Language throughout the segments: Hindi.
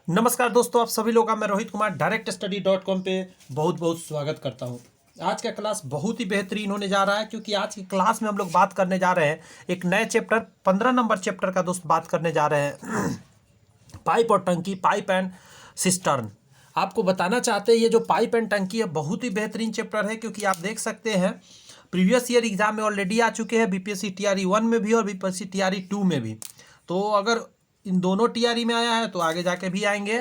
नमस्कार दोस्तों, आप सभी लोग का मैं रोहित कुमार directstudy.com पे बहुत बहुत स्वागत करता हूं। आज का क्लास बहुत ही बेहतरीन होने जा रहा है क्योंकि आज की क्लास में हम लोग बात करने जा रहे हैं एक नए चैप्टर 15 नंबर चैप्टर का दोस्त बात करने जा रहे हैं पाइप और टंकी, पाइप एंड सिस्टर्न। आपको बताना चाहते हैं ये जो पाइप एंड टंकी है बहुत ही बेहतरीन चैप्टर है क्योंकि आप देख सकते हैं प्रीवियस ईयर एग्जाम में ऑलरेडी आ चुके हैं, बीपीएससी टीआरई 1 में भी और बीपीएससी टीआरई 2 में भी। तो अगर इन दोनों टीआरई में आया है तो आगे जाके भी आएंगे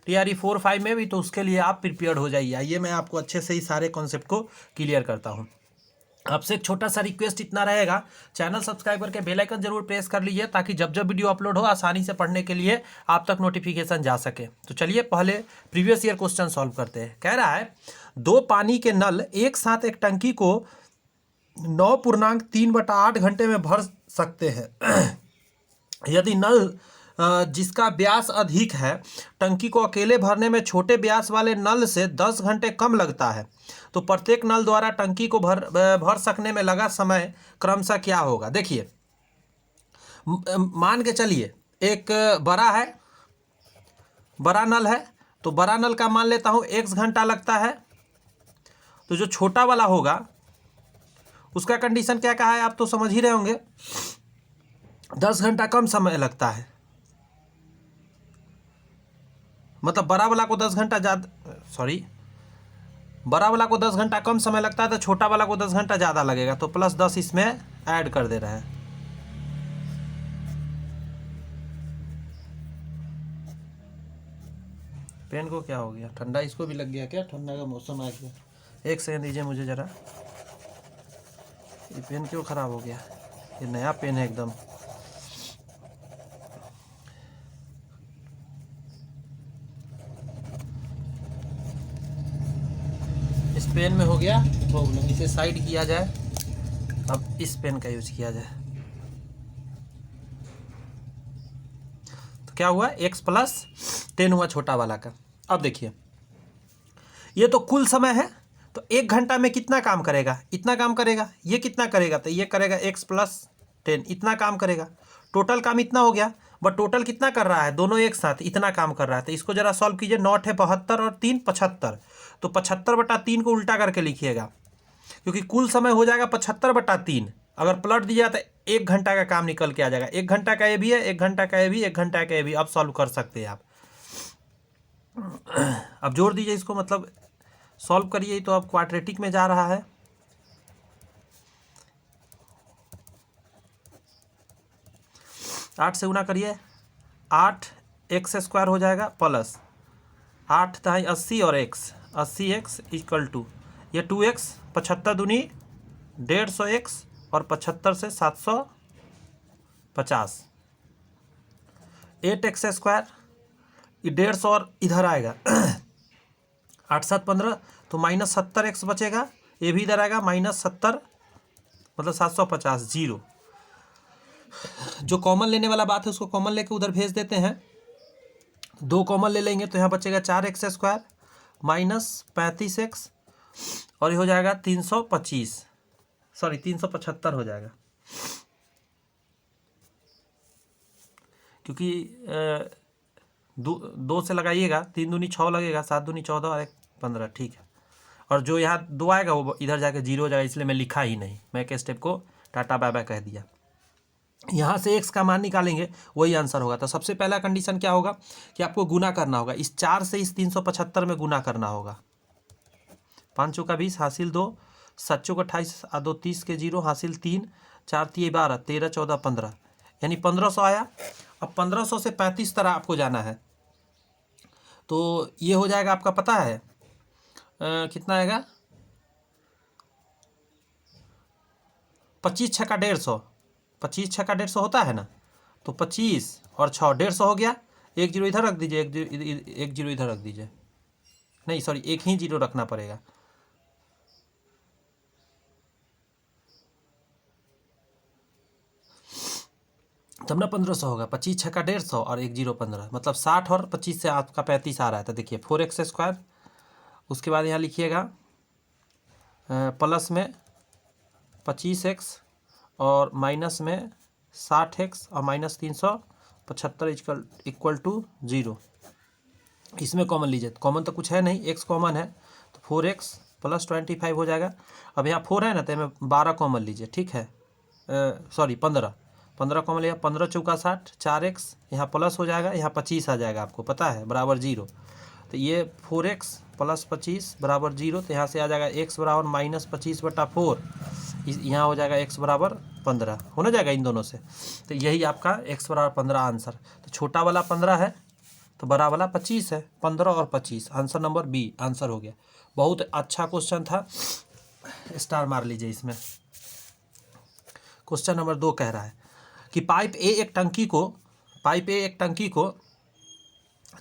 टीआरई 4 5 में भी, तो उसके लिए आप प्रिपेयर्ड हो जाइए। आइए मैं आपको अच्छे से ही सारे कॉन्सेप्ट को क्लियर करता हूँ। आपसे एक छोटा सा रिक्वेस्ट इतना रहेगा, चैनल सब्सक्राइब करके बेल आइकन जरूर प्रेस कर लीजिए ताकि जब जब वीडियो अपलोड हो आसानी से पढ़ने के लिए आप तक नोटिफिकेशन जा सके। तो चलिए पहले प्रीवियस ईयर क्वेश्चन सॉल्व करते हैं। कह रहा है दो पानी के नल एक साथ एक टंकी को 9.3/8 घंटे में भर सकते हैं। यदि नल जिसका व्यास अधिक है टंकी को अकेले भरने में छोटे व्यास वाले नल से 10 घंटे कम लगता है, तो प्रत्येक नल द्वारा टंकी को भर सकने में लगा समय क्रमशः क्या होगा। देखिए, मान के चलिए एक बड़ा नल है, तो बड़ा नल का मान लेता हूँ x घंटा लगता है, तो जो छोटा वाला होगा उसका कंडीशन क्या कहा है आप तो समझ ही रहे होंगे, 10 घंटा कम समय लगता है। मतलब बड़ा वाला को 10 घंटा बड़ा वाला को 10 घंटा कम समय लगता है तो छोटा वाला को 10 घंटा ज़्यादा लगेगा, तो +10 इसमें ऐड कर दे रहे हैं। पेन को क्या हो गया, ठंडा इसको भी लग गया क्या? ठंडा का मौसम आ गया। एक सेकंड दीजिए मुझे ज़रा, ये पेन क्यों ख़राब हो गया? ये नया पेन है एकदम। इस पेन में हो गया प्रॉब्लम, इसे साइड किया जाए, अब इस पेन का यूज किया जाए। तो क्या हुआ, x + 10 हुआ छोटा वाला का। अब देखिए ये तो कुल समय है, तो 1 घंटा में कितना काम करेगा, इतना काम करेगा। ये कितना करेगा, तो ये करेगा x + 10, इतना काम करेगा। टोटल काम इतना हो गया, बट टोटल कितना कर रहा है, दोनों एक साथ इतना काम कर रहा है। तो इसको जरा सॉल्व कीजिए। 9 है 72 और 3 75, तो 75/3 को उल्टा करके लिखिएगा क्योंकि कुल समय हो जाएगा 75/3। अगर पलट दिया तो 1 घंटा का काम निकल के आ जाएगा। 1 घंटा का ये भी है, 1 घंटा का ये भी, 1 घंटा का ये भी। अब सॉल्व कर सकते हैं आप। अब जोड़ दीजिए इसको, मतलब सॉल्व करिए, तो अब क्वाड्रेटिक में जा रहा है। आठ से गुना करिए, 8x² हो जाएगा प्लस 8 × 80 और x 80x = ये 2x, 75 दूनी 150x और 75 से 750, 8x², ये 150 और इधर आएगा 8 7 15, तो -70x बचेगा। ये भी इधर आएगा -70, मतलब 750 जीरो। जो कॉमन लेने वाला बात है उसको कॉमन लेके उधर भेज देते हैं। 2 कॉमन ले लेंगे तो यहाँ बचेगा 4x² -35x, और ये हो जाएगा 375 हो जाएगा, क्योंकि 2 से लगाइएगा, 3 दूनी 6 लगेगा, 7 दूनी 14 और 1 15, ठीक है। और जो यहाँ 2 आएगा वो इधर जाके 0 हो जाएगा, इसलिए मैं लिखा ही नहीं, मैं एक स्टेप को टाटा बाय बाय कह दिया। यहाँ से x का मान निकालेंगे, वही आंसर होगा। तो सबसे पहला कंडीशन क्या होगा कि आपको गुना करना होगा, इस 4 से इस 375 में गुना करना होगा। 5 चौका 20 हासिल 2, 7 चौका 28 और 2 30 के 0 हासिल 3, 4 3 12, 13 14 15, यानी 1500 आया। अब 1500 से 35 तरह आपको जाना है, तो ये हो जाएगा आपका, पता है कितना आएगा, 25 छक्का 150, 25 छक्का 150 होता है ना, तो 25 और 6 150 हो गया। 1 0 इधर रख दीजिए, 1 0 इधर रख दीजिए, नहीं सॉरी, 1 ही 0 रखना पड़ेगा। तब ना 1500 होगा। 25 छक्का 150 और 1 0 15, मतलब 60 और 25 से आपका 35 आ रहा है। तो देखिए 4x², उसके बाद यहाँ लिखिएगा प्लस में 25x और माइनस में 60x और -375 = 0। इसमें कॉमन लीजिए, कॉमन तो कुछ है नहीं, एक्स कॉमन है तो 4x प्लस 25 हो जाएगा। अब यहाँ 4 है ना, तो इसमें 12 कॉमन लीजिए, ठीक है, सॉरी 15 कॉमन लिया, 15 चौका 60, 4x यहाँ प्लस हो जाएगा, यहाँ 25 आ जाएगा, आपको पता है, बराबर 0। तो ये 4x प्लस 25 बराबर 0, तो यहाँ से आ जाएगा x बराबर -25/4, यहाँ हो जाएगा x बराबर 15, होना जाएगा इन दोनों से। तो यही आपका x बराबर 15 आंसर। तो छोटा वाला 15 है तो बड़ा वाला 25 है, 15 और 25, आंसर नंबर बी आंसर हो गया। बहुत अच्छा क्वेश्चन था, स्टार मार लीजिए इसमें। क्वेश्चन नंबर 2 कह रहा है कि पाइप ए एक टंकी को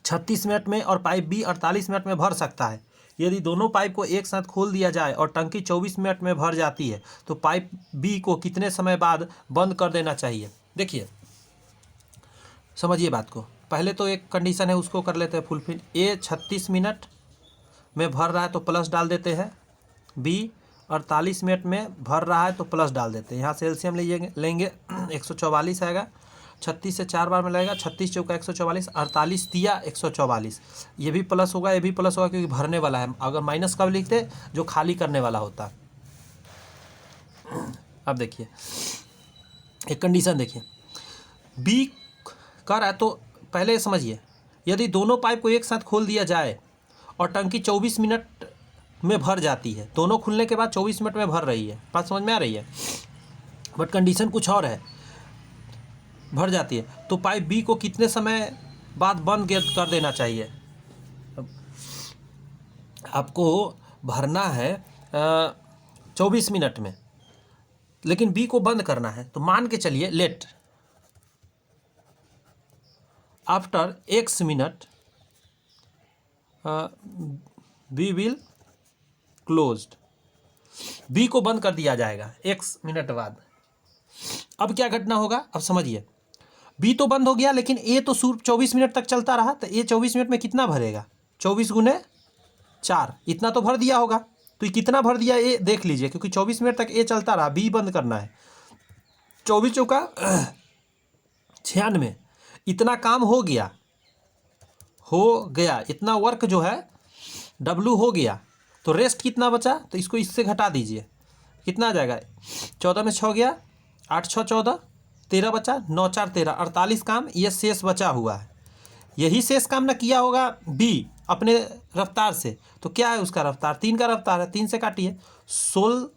36 मिनट में और पाइप बी 48 मिनट में भर सकता है। यदि दोनों पाइप को एक साथ खोल दिया जाए और टंकी 24 मिनट में भर जाती है तो पाइप बी को कितने समय बाद बंद कर देना चाहिए। देखिए समझिए बात को, पहले तो एक कंडीशन है उसको कर लेते हैं फुलफिल। ए 36 मिनट में भर रहा है तो प्लस डाल देते हैं, बी 48 मिनट में भर रहा है तो प्लस डाल देते हैं। यहाँ से एलसीएम लेंगे 144 आएगा, 36 से 4 बार में लगेगा, 36 चौका 144, 48 तिया 144, ये भी प्लस होगा, ये भी प्लस होगा क्योंकि भरने वाला है। अगर माइनस कब लिखते, जो खाली करने वाला होता। अब देखिए एक कंडीशन देखिए, बी कर है तो पहले समझिए, यदि दोनों पाइप को एक साथ खोल दिया जाए और टंकी 24 मिनट में भर जाती है, दोनों खुलने के बाद 24 मिनट में भर रही है, बात समझ में आ रही है, बट कंडीशन कुछ और है, भर जाती है, तो पाइप बी को कितने समय बाद बंद कर देना चाहिए। आपको भरना है 24 मिनट में, लेकिन बी को बंद करना है, तो मान के चलिए let after x minute B will closed, B को बंद कर दिया जाएगा x मिनट बाद। अब क्या घटना होगा, अब समझिए, बी तो बंद हो गया लेकिन ए तो 24 मिनट तक चलता रहा, तो ए 24 मिनट में कितना भरेगा, 24 गुने 4, इतना तो भर दिया होगा। तो ये कितना भर दिया ए देख लीजिए, क्योंकि 24 मिनट तक ए चलता रहा, बी बंद करना है, 24 चौका 96, इतना काम हो गया, इतना वर्क जो है डब्लू हो गया, तो रेस्ट कितना बचा, तो इसको इससे घटा दीजिए, कितना आ जाएगा, 14 में 6 गया, 8 6 14, 13 बचा, 9 4 13, 48 काम ये शेष बचा हुआ है। यही शेष काम ना किया होगा बी अपने रफ्तार से, तो क्या है उसका रफ्तार, 3 का रफ्तार है, 3 से काटिए, 16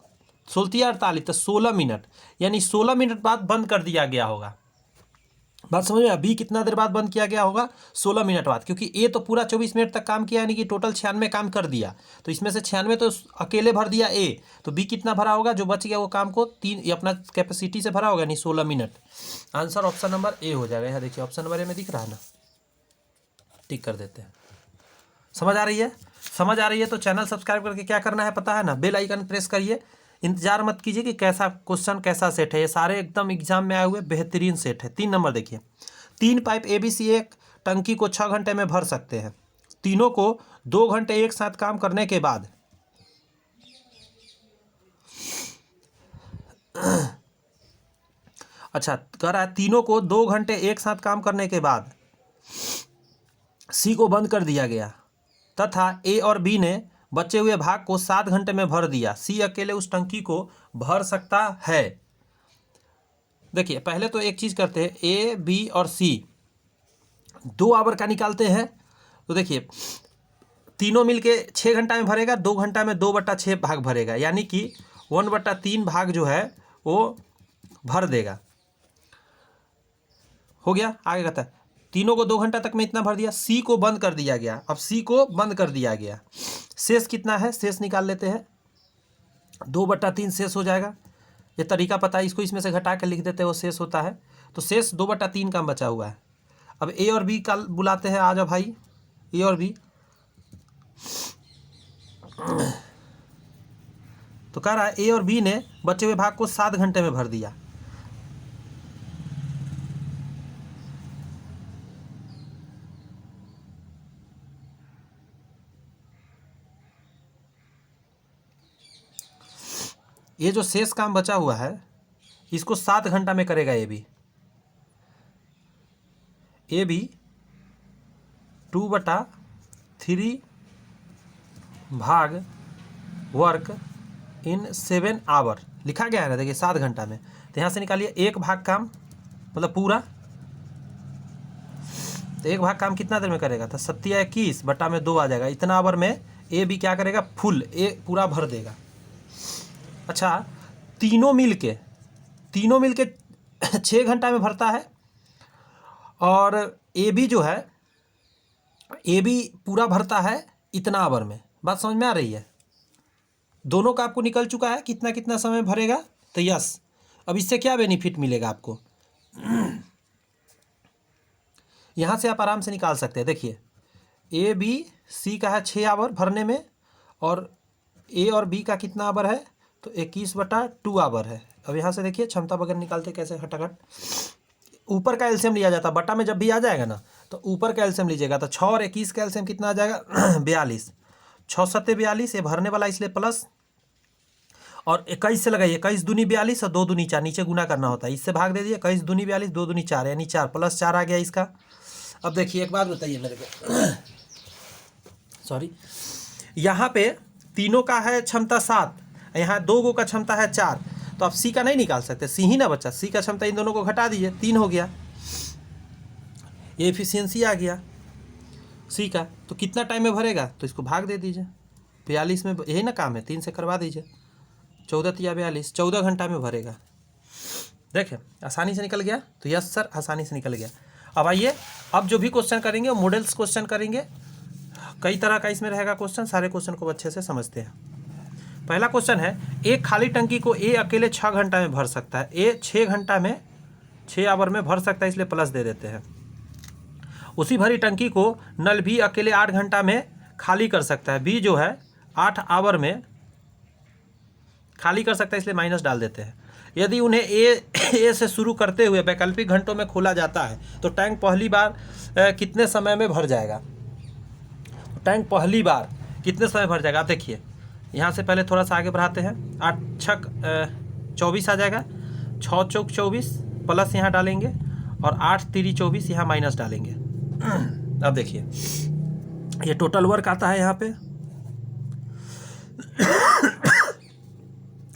48, तो 16 मिनट, यानी 16 मिनट बाद बंद कर दिया गया होगा। बात समझ में, बी कितना देर बाद बंद किया गया होगा, 16 मिनट बाद, क्योंकि ए तो पूरा 24 मिनट तक काम किया, यानी कि टोटल 96 काम कर दिया, तो इसमें से 96 तो अकेले भर दिया ए, तो बी कितना भरा होगा, जो बच गया वो काम को 3 अपना कैपेसिटी से भरा होगा, यानी 16 minute. Answer option number A हो जाएगा। यहाँ देखिए ऑप्शन नंबर ए में दिख रहा है ना, टिक कर देते हैं। समझ आ रही है, समझ आ रही है तो चैनल सब्सक्राइब करके क्या करना है पता है ना, बेल आइकन प्रेस करिए। इंतजार मत कीजिए कि कैसा क्वेश्चन कैसा सेट है, ये सारे एकदम एग्जाम में आए हुए बेहतरीन सेट है। 3 नंबर देखिए, 3 पाइप ABC एक टंकी को 6 घंटे में भर सकते हैं, तीनों को 2 घंटे एक साथ काम करने के बाद अच्छा कह रहा है, तीनों को 2 घंटे एक साथ काम करने के बाद सी को बंद कर दिया गया तथा ए और बी ने बचे हुए भाग को 7 घंटे में भर दिया, सी अकेले उस टंकी को भर सकता है। देखिए पहले तो एक चीज करते हैं, ए बी और सी 2 आवर का निकालते हैं, तो देखिए तीनों मिलके 6 घंटा में भरेगा, 2 घंटा में 2/6 भाग भरेगा, यानी कि 1/3 भाग जो है वो भर देगा। हो गया, आगे कहता है तीनों को 2 घंटा तक में इतना भर दिया, सी को बंद कर दिया गया, अब सी को बंद कर दिया गया, शेष कितना है, शेष निकाल लेते हैं, 2/3 शेष हो जाएगा। ये तरीका पता है, इसको इसमें से घटा के लिख देते हैं, वो शेष होता है, तो शेष 2/3 का बचा हुआ है। अब ए और बी का बुलाते हैं, आ जाओ भाई ए और बी, तो कह रहा है ए और बी ने बचे हुए भाग को 7 घंटे में भर दिया। ये जो शेष काम बचा हुआ है इसको 7 घंटा में करेगा ए बी 2/7 3 भाग वर्क इन 7 आवर लिखा गया है ना, देखिए 7 घंटा में। तो यहाँ से निकालिए 1 भाग काम मतलब पूरा, तो 1 भाग काम कितना देर में करेगा, तो 7 बटा में 2 आ जाएगा। इतना आवर में ए भी क्या करेगा, फुल ए पूरा भर देगा। अच्छा, तीनों मिल के 6 घंटा में भरता है, और ए बी जो है, ए बी पूरा भरता है इतना आवर में। बात समझ में आ रही है? दोनों का आपको निकल चुका है कितना कितना समय भरेगा। तो यस, अब इससे क्या बेनिफिट मिलेगा आपको, यहाँ से आप आराम से निकाल सकते हैं। देखिए ए बी सी का है 6 आवर भरने में, और ए और बी का कितना आवर है, तो 21/2 आवर है। अब यहाँ से देखिए क्षमता वगैरह निकालते कैसे, खटाखट ऊपर का एलसीएम लिया जाता है। बटा में जब भी आ जाएगा ना, तो ऊपर का एलसीएम लीजिएगा। तो 6 और 21 का एलसीएम कितना आ जाएगा, 42। 6 7 42, ये भरने वाला इसलिए प्लस, और 21 से लगाइए, 21 दूनी 42 और 2 दूनी 4, नीचे गुना करना होता है, इससे भाग दे दिए। 21 दूनी 42, 2 दूनी 4, यानी 4 + 4 आ गया इसका। अब देखिए एक बात बताइए मेरे को, सॉरी, यहाँ पे तीनों का है क्षमता 7, यहाँ 2 गो का क्षमता है 4, तो आप सी का नहीं निकाल सकते, सी ही ना बच्चा, सी का क्षमता इन दोनों को घटा दीजिए, 3 हो गया, ये एफिशिएंसी आ गया सी का। तो कितना टाइम में भरेगा, तो इसको भाग दे दीजिए 42 में, यही ना काम है, 3 से करवा दीजिए, 14 × 42, 14 घंटा में भरेगा। देखें आसानी से निकल गया। तो यस सर, आसानी से निकल गया। अब आइए, अब जो भी क्वेश्चन करेंगे वो मॉडल्स क्वेश्चन करेंगे, कई तरह का इसमें रहेगा क्वेश्चन, सारे क्वेश्चन को अच्छे से समझते हैं। पहला क्वेश्चन है, एक खाली टंकी को ए अकेले 6 घंटा में भर सकता है। ए 6 घंटा में 6 आवर में भर सकता है, इसलिए प्लस दे देते हैं। उसी भरी टंकी को नल भी अकेले 8 घंटा में खाली कर सकता है। बी जो है 8 आवर में खाली कर सकता है, इसलिए माइनस डाल देते हैं। यदि उन्हें ए से शुरू करते हुए वैकल्पिक घंटों में खोला जाता है, तो टैंक पहली बार कितने समय में भर जाएगा। टैंक पहली बार कितने समय भर जाएगा, आप देखिए यहाँ से पहले थोड़ा सा आगे बढ़ाते हैं। 8 6 24 आ जाएगा, 6 चौक 24 प्लस यहाँ डालेंगे, और 8 3 24 यहाँ माइनस डालेंगे। अब देखिए ये टोटल वर्क आता है यहाँ पे,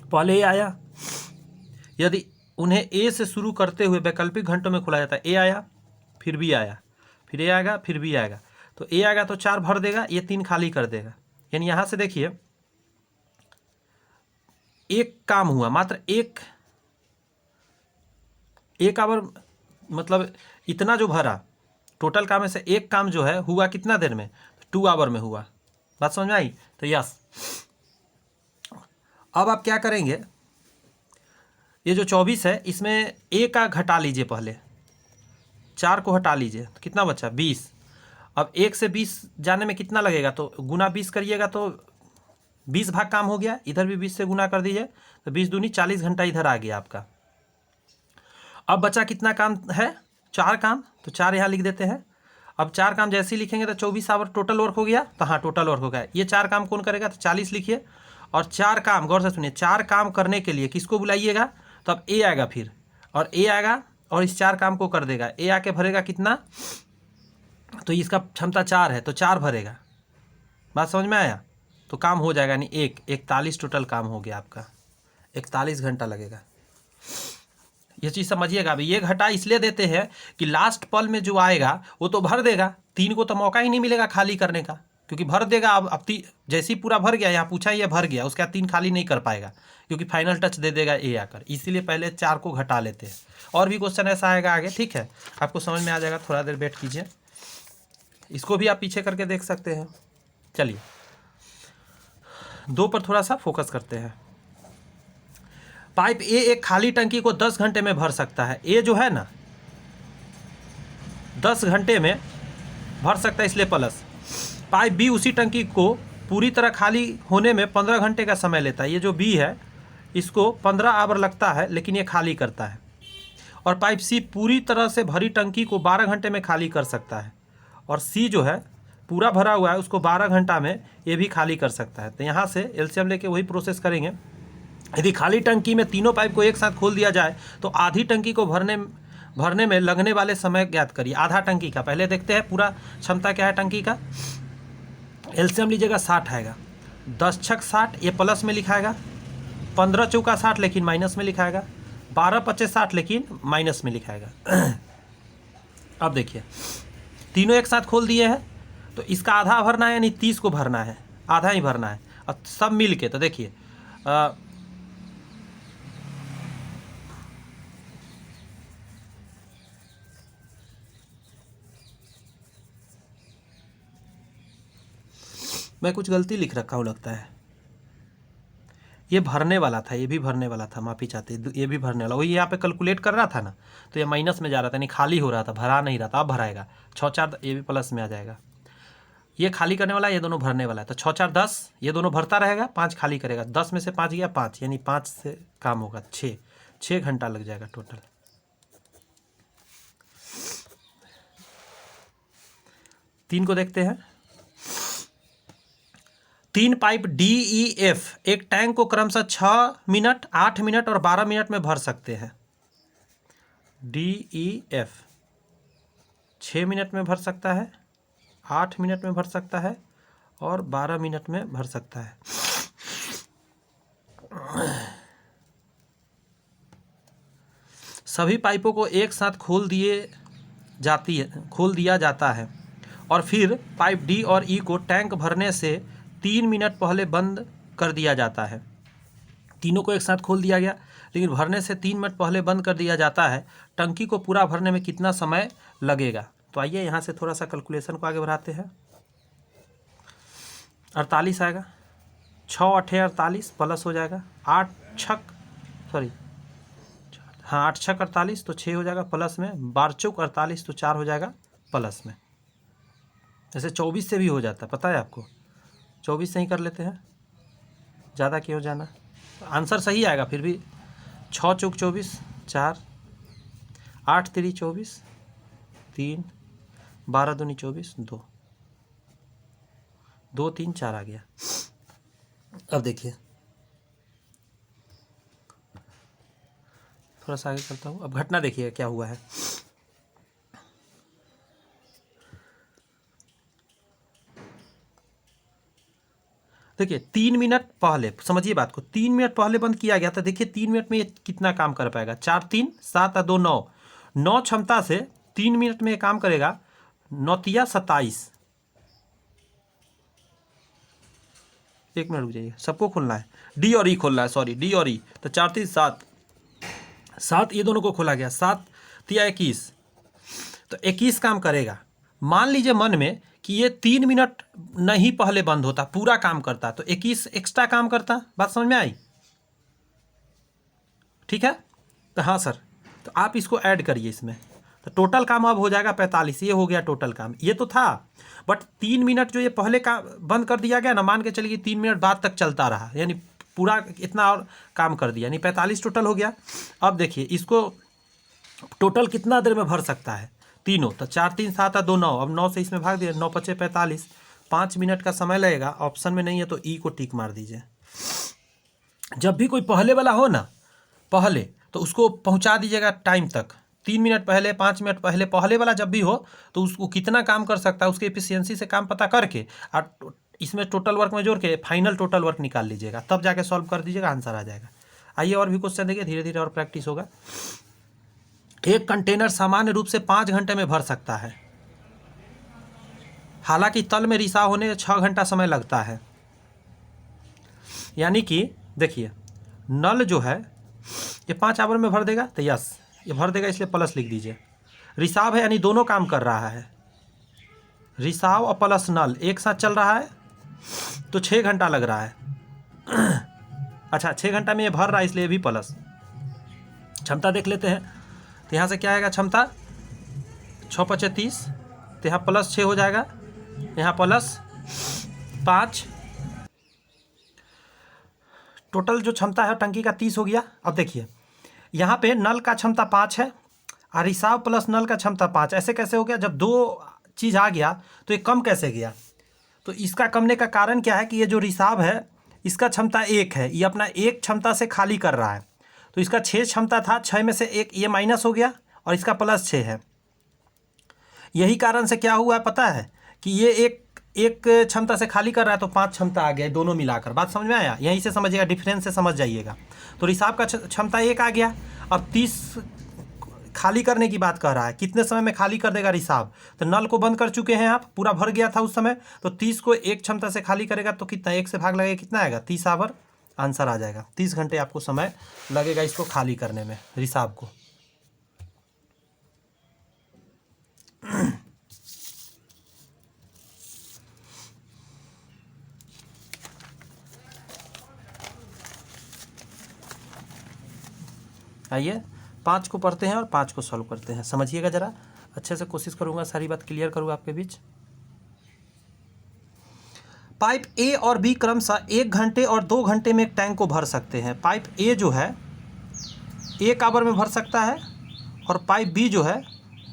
पहले ए आया, यदि उन्हें ए से शुरू करते हुए वैकल्पिक घंटों में खोला जाता है, ए आया, फिर बी आया, फिर ए आएगा, फिर बी आएगा। तो ए आएगा तो 4 भर देगा, ये 3 खाली कर देगा। यानी यहाँ से देखिए एक काम हुआ, मात्र एक आवर, मतलब इतना जो भरा टोटल काम में से एक काम जो है हुआ कितना देर में, 2 आवर में हुआ। बात समझ में आई? तो यस, अब आप क्या करेंगे, ये जो 24 है इसमें ए का घटा लीजिए, पहले 4 को हटा लीजिए, तो कितना बचा 20। अब 1 से 20 जाने में कितना लगेगा, तो गुना 20 करिएगा तो 20 भाग काम हो गया, इधर भी 20 से गुना कर दीजिए, तो 20 दूनी 40 घंटा इधर आ गया आपका। अब बचा कितना काम है, 4 काम, तो 4 यहाँ लिख देते हैं। अब 4 काम जैसे ही लिखेंगे तो 24 आवर टोटल वर्क हो गया। तो हाँ, टोटल वर्क हो गया। ये 4 काम कौन करेगा, तो 40 लिखिए। और 4 काम, गौर से सुनिए, 4 काम करने के लिए किसको बुलाइएगा, तो अब ए आएगा फिर, और ए आएगा और इस 4 काम को कर देगा। ए आके भरेगा कितना, तो इसका क्षमता 4 है, तो 4 भरेगा। बात समझ में आया? तो काम हो जाएगा, यानी 41 टोटल काम हो गया आपका, 41 घंटा लगेगा। ये चीज़ समझिएगा। अभी ये घटा इसलिए देते हैं कि लास्ट पल में जो आएगा वो तो भर देगा, 3 को तो मौका ही नहीं मिलेगा खाली करने का, क्योंकि भर देगा। अब जैसे ही पूरा भर गया, यहाँ पूछा ये भर गया, उसके बाद 3 खाली नहीं कर पाएगा, क्योंकि फाइनल टच दे देगा ए आकर। इसीलिए पहले 4 को घटा लेते हैं। और भी क्वेश्चन ऐसा आएगा आगे, ठीक है, आपको समझ में आ जाएगा। थोड़ा देर वेट कीजिए, इसको भी आप पीछे करके देख सकते हैं। चलिए 2 पर थोड़ा सा फोकस करते हैं। पाइप ए एक खाली टंकी को 10 घंटे में भर सकता है। ए जो है ना 10 घंटे में भर सकता है, इसलिए प्लस। पाइप बी उसी टंकी को पूरी तरह खाली होने में 15 घंटे का समय लेता है। ये जो बी है इसको 15 आवर लगता है, लेकिन ये खाली करता है। और पाइप सी पूरी तरह से भरी टंकी को 12 घंटे में खाली कर सकता है। और सी जो है पूरा भरा हुआ है, उसको 12 घंटा में ये भी खाली कर सकता है। तो यहाँ से एलसीएम लेके वही प्रोसेस करेंगे। यदि खाली टंकी में तीनों पाइप को एक साथ खोल दिया जाए तो आधी टंकी को भरने में लगने वाले समय ज्ञात करिए। आधा टंकी का पहले देखते हैं, पूरा क्षमता क्या है टंकी का। एलसीएम लीजिएगा 60 आएगा, 10 छक 60 ये प्लस में लिखाएगा, 15 चौका 60 लेकिन माइनस में लिखाएगा, 12 पच्चे 60 लेकिन माइनस में लिखाएगा। अब देखिए तीनों एक साथ खोल दिए हैं तो इसका आधा भरना है, यानी 30 को भरना है, आधा ही भरना है और सब मिल के। तो देखिए मैं कुछ गलती लिख रखा हूँ लगता है, ये भरने वाला था, ये भी भरने वाला था, माफ़ी चाहते, ये भी भरने वाला, वही यहाँ पे कैलकुलेट कर रहा था ना तो ये माइनस में जा रहा था, यानी खाली हो रहा था, भरा नहीं रहा था, अब भराएगा। 6 4 ये भी प्लस में आ जाएगा, ये खाली करने वाला, ये दोनों भरने वाला है। तो 6 4 10 ये दोनों भरता रहेगा, 5 खाली करेगा, 10 में से 5 गया 5, यानी 5 से काम होगा 6 घंटा लग जाएगा टोटल। तीन को देखते हैं। 3 पाइप DEF एक टैंक को क्रमशः 6 मिनट, 8 मिनट और 12 मिनट में भर सकते हैं। DEF 6 मिनट में भर सकता है, 8 मिनट में भर सकता है और 12 मिनट में भर सकता है। सभी पाइपों को एक साथ खोल दिया जाता है और फिर पाइप D और E को टैंक भरने से 3 मिनट पहले बंद कर दिया जाता है। तीनों को एक साथ खोल दिया गया, लेकिन भरने से 3 मिनट पहले बंद कर दिया जाता है। टंकी को पूरा भरने में कितना समय लगेगा? तो आइए यहाँ से थोड़ा सा कैलकुलेशन को आगे बढ़ाते हैं। 48 आएगा, 6 8 48 प्लस हो जाएगा, 8 छक 48 तो 6 हो जाएगा प्लस में, 12 चौक 48 तो 4 हो जाएगा प्लस में। जैसे 24 से भी हो जाता है, पता है आपको, 24 से ही कर लेते हैं, ज़्यादा क्यों जाना। आंसर सही आएगा फिर भी। 6 चौक 24 4, 8 3 24 3, 12 दूनी 24 2, 2 3 4 आ गया। अब देखिए थोड़ा सा आगे करता हूँ। अब घटना देखिए क्या हुआ है। देखिए 3 मिनट पहले, समझिए बात को, 3 मिनट पहले बंद किया गया था। देखिए 3 मिनट में ये कितना काम कर पाएगा? 4 3 7 और 2 9, 9 क्षमता से 3 मिनट में ये काम करेगा। 9 तिया 27, 1 मिनट रुक जाइए, सबको खोलना है, डी और ई खोलना है, सॉरी डी और ई। तो 4 3 7, 7 ये दोनों को खोला गया, 7 तिया 21, तो 21 काम करेगा। मान लीजिए मन में कि ये 3 मिनट नहीं पहले बंद होता, पूरा काम करता, तो 21 एक्स्ट्रा काम करता। बात समझ में आई? ठीक है, तो हाँ सर, तो आप इसको ऐड करिए इसमें, तो टोटल काम अब हो जाएगा 45। ये हो गया टोटल काम, ये तो था, बट 3 मिनट जो ये पहले काम बंद कर दिया गया ना, मान के चलिए 3 मिनट बाद तक चलता रहा, यानी पूरा इतना और काम कर दिया, यानी 45 टोटल हो गया। अब देखिए इसको टोटल कितना देर में भर सकता है तीनों? तो 4 3 7 और 2 9, अब 9 से इसमें भाग दिया, 9 5 45, 5 मिनट का समय लगेगा। ऑप्शन में नहीं है तो ई को टिक मार दीजिए। जब भी कोई पहले वाला हो ना, पहले, तो उसको पहुंचा दीजिएगा टाइम तक, 3 मिनट पहले, 5 मिनट पहले, पहले वाला जब भी हो तो उसको कितना काम कर सकता है उसके एफिशिएंसी से काम पता करके और इसमें टोटल वर्क में जोड़ के फाइनल टोटल वर्क निकाल लीजिएगा, तब जाके सॉल्व कर दीजिएगा, आंसर आ जाएगा। आइए और भी क्वेश्चन देखिए, धीरे धीरे और प्रैक्टिस होगा। एक कंटेनर सामान्य रूप से 5 घंटे में भर सकता है, हालांकि तल में रिसाव होने में 6 घंटा समय लगता है। यानी कि देखिए नल जो है ये 5 आवर में भर देगा, तो यस ये भर देगा, इसलिए प्लस लिख दीजिए। रिसाव है यानी दोनों काम कर रहा है, रिसाव और प्लस नल एक साथ चल रहा है, तो 6 घंटा लग रहा है। अच्छा 6 घंटा में ये भर रहा है, इसलिए भी प्लस। क्षमता देख लेते हैं, तो यहाँ से क्या आएगा क्षमता? 6 5 30, तो यहाँ प्लस 6 हो जाएगा, यहाँ प्लस 5, टोटल जो क्षमता है टंकी का 30 हो गया। अब देखिए यहाँ पे नल का क्षमता 5 है और रिसाव प्लस नल का क्षमता 5, ऐसे कैसे हो गया? जब दो चीज़ आ गया तो ये कम कैसे गया? तो इसका कमने का कारण क्या है कि ये जो रिसाव है इसका क्षमता 1 है, ये अपना 1 क्षमता से खाली कर रहा है, तो इसका 6 क्षमता था, 6 में से 1 ये माइनस हो गया और इसका प्लस 6 है। यही कारण से क्या हुआ है पता है कि ये एक एक क्षमता से खाली कर रहा है तो 5 क्षमता आ गया, दोनों मिलाकर। बात समझ में आया? यहीं से समझिएगा, डिफरेंस से समझ जाइएगा। तो रिसाव का क्षमता 1 आ गया। अब 30 खाली करने की बात कर रहा है, कितने समय में खाली कर देगा रिसाव? तो नल को बंद कर चुके हैं आप, पूरा भर गया था उस समय, तो 30 को 1 क्षमता से खाली करेगा तो कितना, 1 से भाग लगेगा, कितना आएगा? 30 आवर आंसर आ जाएगा। 30 घंटे आपको समय लगेगा इसको खाली करने में, रिसाव को। आइए 5 को पढ़ते हैं और 5 को सॉल्व करते हैं। समझिएगा ज़रा अच्छे से, कोशिश करूँगा सारी बात क्लियर करूँ आपके बीच। पाइप ए और बी क्रमशः 1 घंटे और 2 घंटे में एक टैंक को भर सकते हैं। पाइप ए जो है 1 आवर में भर सकता है और पाइप बी जो है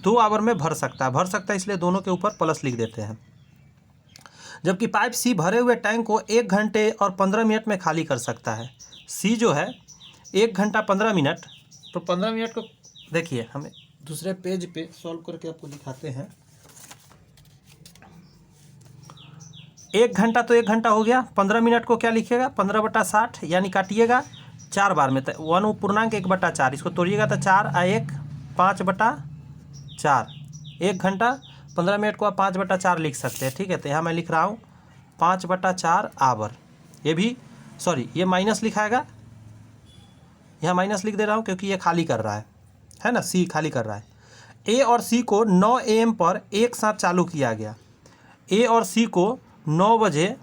2 आवर में भर सकता है, इसलिए दोनों के ऊपर प्लस लिख देते हैं। जबकि पाइप सी भरे हुए टैंक को 1 घंटे और 15 मिनट में खाली कर सकता है। सी जो है 1 घंटा 15 मिनट, तो 15 मिनट को देखिए, हमें दूसरे पेज पे सॉल्व करके आपको दिखाते हैं। 1 घंटा तो 1 घंटा हो गया, 15 मिनट को क्या लिखिएगा? 15/60, यानी काटिएगा 4 बार में, तो 1/1/4, इसको तोड़िएगा तो 4 आ 1 5/4। 1 घंटा 15 मिनट को आप 5/4 लिख सकते हैं, ठीक है। तो यहाँ मैं लिख रहा हूँ 5/4 आवर। ये भी सॉरी, ये माइनस लिखाएगा, यहाँ माइनस लिख दे रहा हूँ क्योंकि ये खाली कर रहा है ना, सी खाली कर रहा है। ए और सी को 9 AM पर एक साथ चालू किया गया। ए और सी को 9 बजे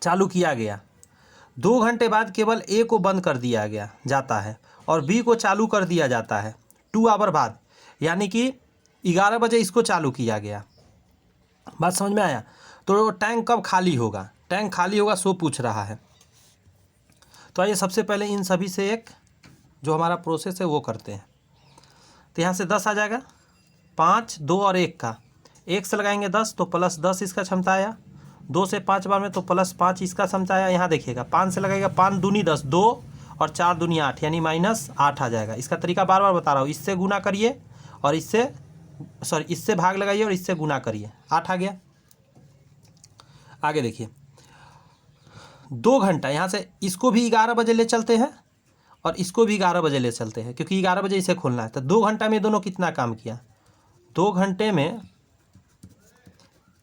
चालू किया गया। 2 घंटे बाद केवल ए को बंद कर दिया गया जाता है और बी को चालू कर दिया जाता है 2 आवर बाद, यानी कि 11 बजे इसको चालू किया गया। बात समझ में आया? तो टैंक कब खाली होगा? टैंक खाली होगा सो पूछ रहा है। तो आइए सबसे पहले इन सभी से एक जो हमारा प्रोसेस है वो करते हैं। तो यहाँ से 10 आ जाएगा, 5, 2 और 1 का, 1 से लगाएंगे 10 तो +10 इसका क्षमता आया, 2 से 5 बार में तो +5 इसका क्षमता आया। यहाँ देखिएगा 5 से लगाएगा, 5 दूनी 10, 2 और 4 दूनी 8, यानी -8 आ जाएगा। इसका तरीका बार बार बता रहा हूँ, इससे गुना करिए और इससे भाग लगाइए और इससे गुना करिए, 8 आ गया। आगे देखिए 2 घंटा, यहाँ से इसको भी 11 बजे ले चलते हैं और इसको भी 11 बजे ले चलते हैं, क्योंकि 11 बजे इसे खोलना है। तो 2 घंटा में दोनों कितना काम किया? 2 घंटे में